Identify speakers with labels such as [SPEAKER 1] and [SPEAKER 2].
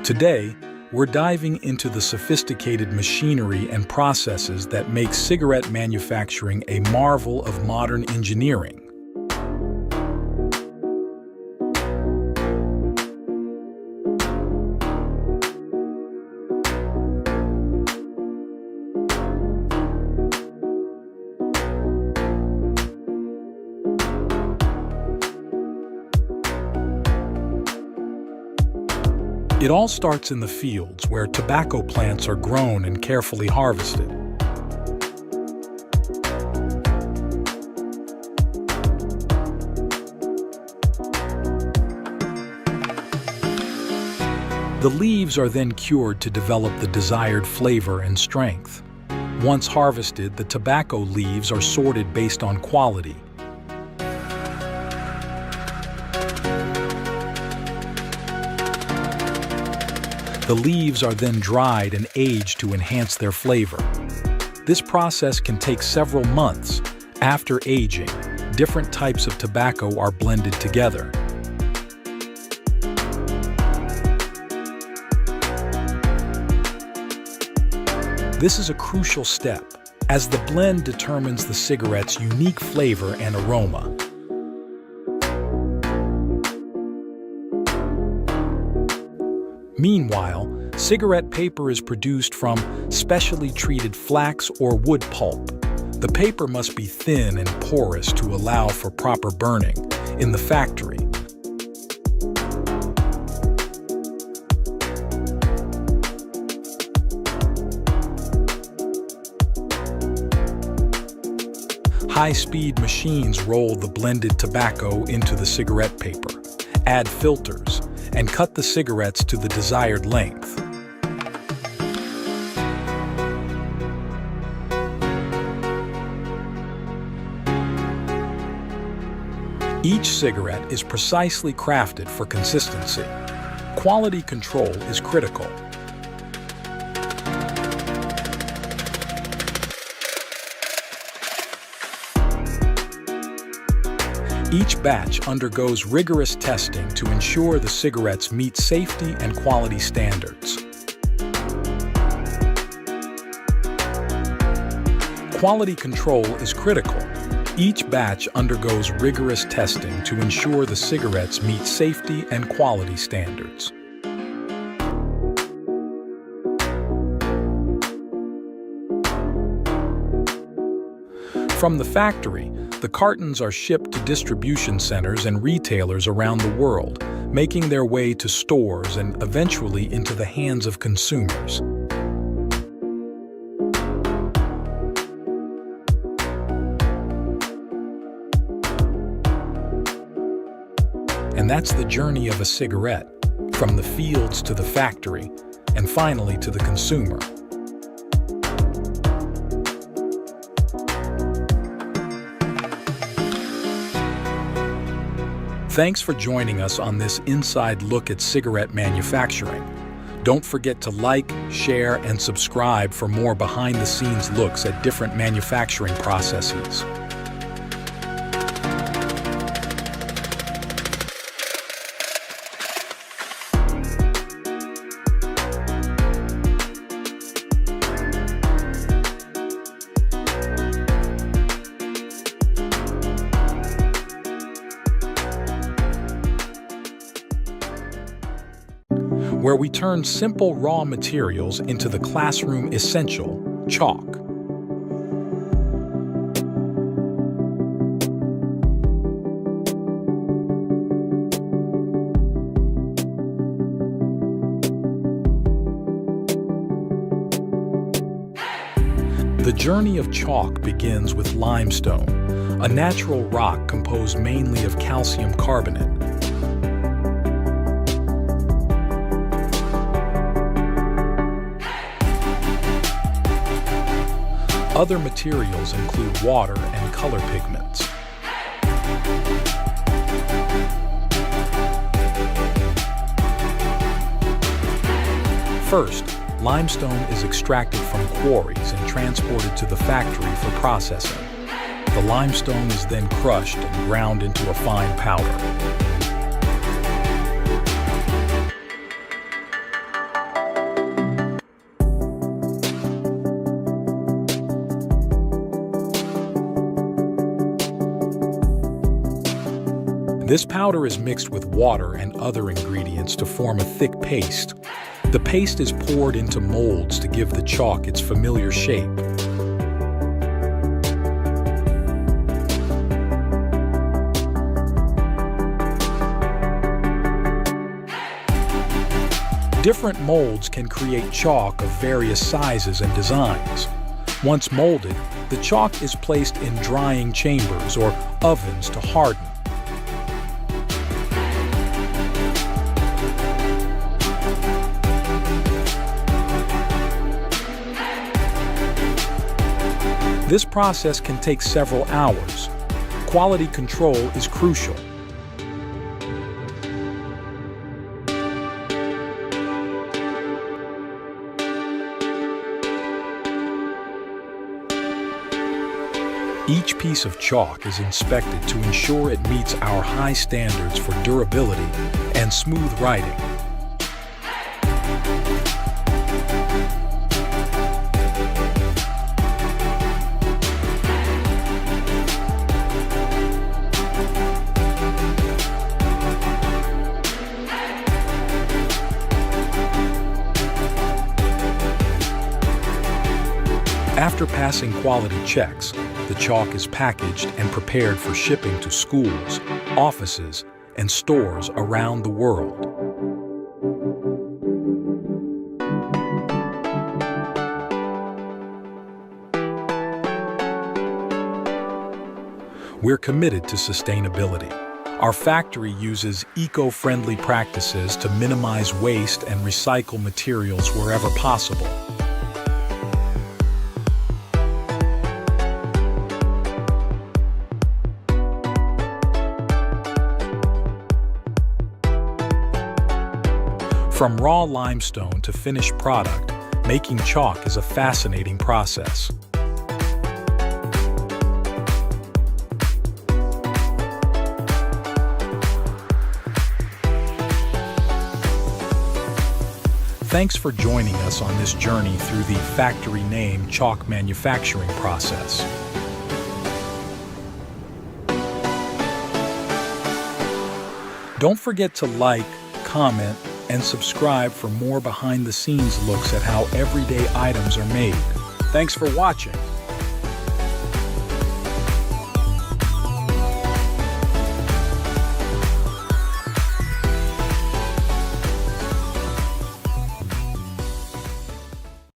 [SPEAKER 1] Today, we're diving into the sophisticated machinery and processes that make cigarette manufacturing a marvel of modern engineering. It all starts in the fields where tobacco plants are grown and carefully harvested. The leaves are then cured to develop the desired flavor and strength. Once harvested, the tobacco leaves are sorted based on quality. The leaves are then dried and aged to enhance their flavor. This process can take several months. After aging, different types of tobacco are blended together. This is a crucial step, as the blend determines the cigarette's unique flavor and aroma. Meanwhile, cigarette paper is produced from specially treated flax or wood pulp. The paper must be thin and porous to allow for proper burning in the factory. High-speed machines roll the blended tobacco into the cigarette paper, add filters, and cut the cigarettes to the desired length. Each cigarette is precisely crafted for consistency. Quality control is critical. Each batch undergoes rigorous testing to ensure the cigarettes meet safety and quality standards. Quality control is critical. Each batch undergoes rigorous testing to ensure the cigarettes meet safety and quality standards. From the factory, the cartons are shipped to distribution centers and retailers around the world, making their way to stores and eventually into the hands of consumers. And that's the journey of a cigarette, from the fields to the factory, and finally to the consumer. Thanks for joining us on this inside look at cigarette manufacturing. Don't forget to like, share, and subscribe for more behind-the-scenes looks at different manufacturing processes. Where we turn simple raw materials into the classroom essential, chalk. The journey of chalk begins with limestone, a natural rock composed mainly of calcium carbonate. Other materials include water and color pigments. First, limestone is extracted from quarries and transported to the factory for processing. The limestone is then crushed and ground into a fine powder. This powder is mixed with water and other ingredients to form a thick paste. The paste is poured into molds to give the chalk its familiar shape. Different molds can create chalk of various sizes and designs. Once molded, the chalk is placed in drying chambers or ovens to harden. This process can take several hours. Quality control is crucial. Each piece of chalk is inspected to ensure it meets our high standards for durability and smooth writing. After passing quality checks, the chalk is packaged and prepared for shipping to schools, offices, and stores around the world. We're committed to sustainability. Our factory uses eco-friendly practices to minimize waste and recycle materials wherever possible. From raw limestone to finished product, making chalk is a fascinating process. Thanks for joining us on this journey through the factory name chalk manufacturing process. Don't forget to like, comment, and subscribe for more behind-the-scenes looks at how everyday items are made. Thanks for watching.